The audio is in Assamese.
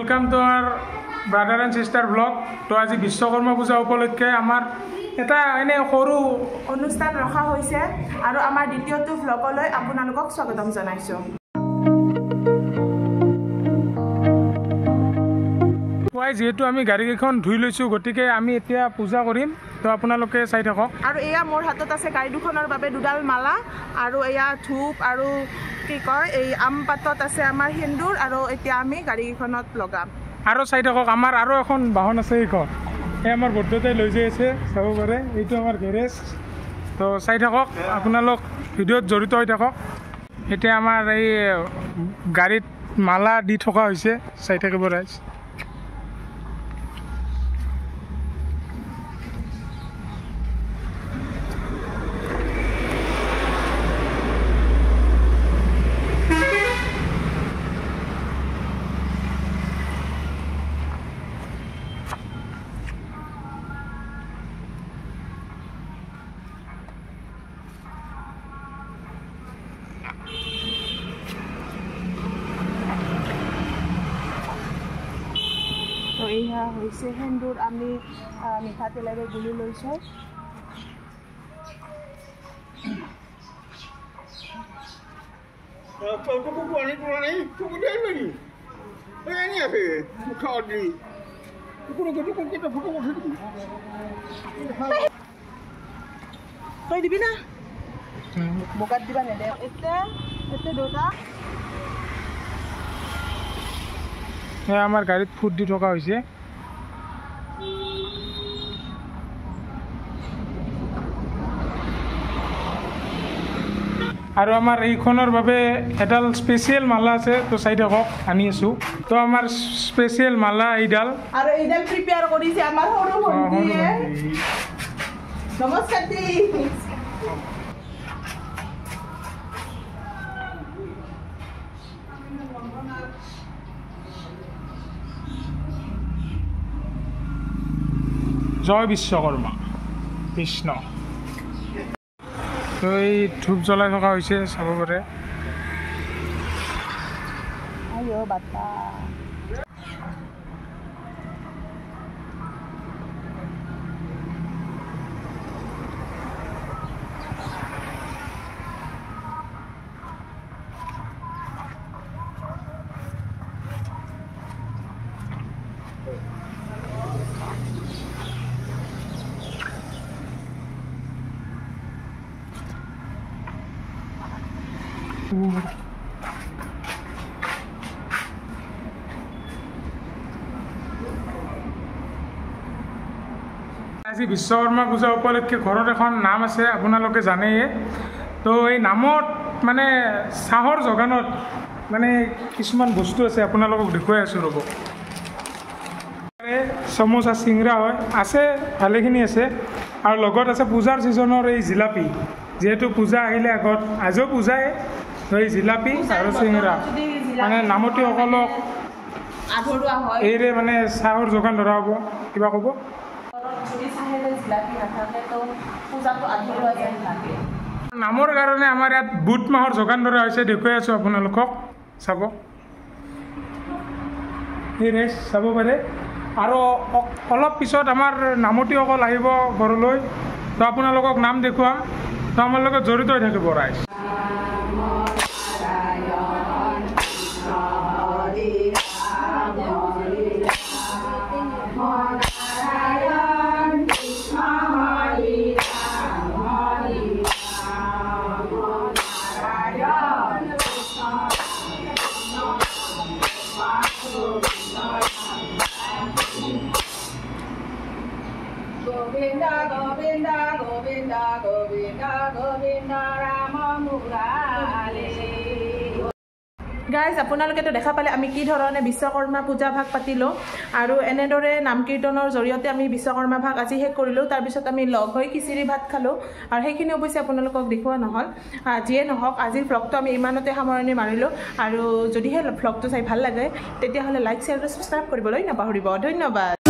Welcome to our brother and sister blog. তো আজি বিশ্বকৰ্মা পূজা উপলক্ষে আমাৰ এটা এনে সৰু অনুষ্ঠান ৰখা হৈছে আৰু আমাৰ দ্বিতীয়টো ব্লগলৈ আপোনালোকক স্বাগতম জনাইছো। যেহেতু আমি গাড়ীকেইখন ধুই লৈছোঁ গতিকে আমি এতিয়া পূজা কৰিম। তো আপোনালোকে চাই থাকক। আৰু এয়া মোৰ হাতত আছে গাড়ী দুখনৰ বাবে দুডাল মালা আৰু এয়া ধূপ আৰু কি কয় এই আম পাতত আছে আমাৰ সেন্দুৰ আৰু এতিয়া আমি গাড়ীখনত লগাম। আৰু চাই থাকক আমাৰ আৰু এখন বাহন আছে এইখন। এই আমাৰ বৰ্তমানে লৈ যাই আছে চাব পাৰে। এইটো আমাৰ গেৰেজ। তো চাই থাকক আপোনালোক ভিডিঅ'ত জড়িত হৈ থাকক। এতিয়া আমাৰ এই গাড়ীত মালা দি থকা হৈছে চাই থাকিব ৰাইজ। এয়া হৈছে সেন্দুৰ আমি মিঠাতেলেৰে গুলি লৈছোঁ। তই দিবি না বোকাত দিবা নেদে এতিয়া দেউতা আমাৰ গাড়ীত ফুট দি থকা হৈছে। আৰু আমাৰ এইখনৰ বাবে এডাল স্পেচিয়েল মালা আছে। তো চাই থাকক আনি আছোঁ। তো আমাৰ স্পেচিয়েল মালা এইডাল আৰু এইডাল প্ৰিপেয়াৰ কৰিছে আমাৰ সৰু ভণ্টিয়ে। নমস্কাৰ দি জয় বিশ্বকৰ্মা কৃষ্ণ। তো এই ধূপ জ্বলাই থকা হৈছে চাব পাৰে। আজি বিশ্বকৰ্মা পূজা উপলক্ষে ঘৰত এখন নাম আছে আপোনালোকে জানেই। তো এই নামত মানে চাহৰ যোগানত মানে কিছুমান বস্তু আছে আপোনালোকক দেখুৱাই আছোঁ ৰ'ব। চামোচা চিংৰা হয় আছে ভালেখিনি আছে। আৰু লগত আছে পূজাৰ ছিজনৰ এই জিলাপি। যিহেতু পূজা আহিলে আগত আজিও পূজাই এই জিলাপি আৰু চিংৰা মানে নামতীসকলক এইৰে মানে চাহৰ যোগান ধৰা হ'ব। কিবা ক'ব? নামৰ কাৰণে আমাৰ ইয়াত বুট মাহৰ যোগান ধৰা হৈছে দেখুৱাই আছোঁ আপোনালোকক চাব। এই ৰেচ চাব পাৰে। আৰু অলপ পিছত আমাৰ নামতীসকল আহিব ঘৰলৈ। তো আপোনালোকক নাম দেখুৱাম। তো আমাৰ লগত জড়িত হৈ থাকিব ৰাইজ। Govinda, Govinda, Govinda, Govinda, Govinda, Rama Murali. Guys আপোনালোকেতো দেখা পালে আমি কি ধৰণে বিশ্বকৰ্মা পূজা ভাগ পাতিলোঁ আৰু এনেদৰে নাম কীৰ্তনৰ জৰিয়তে আমি বিশ্বকৰ্মা ভাগ আজি শেষ কৰিলোঁ। তাৰপিছত আমি লগ হৈ খিচিৰি ভাত খালোঁ আৰু সেইখিনি অৱশ্যে আপোনালোকক দেখুওৱা নহ'ল। যিয়ে নহওক আজিৰ ভ্লগটো আমি ইমানতে সামৰণি মাৰিলোঁ। আৰু যদিহে ভ্লগটো চাই ভাল লাগে তেতিয়াহ'লে লাইক শ্বেয়াৰ আৰু ছাবস্ক্ৰাইব কৰিবলৈ নাপাহৰিব। ধন্যবাদ।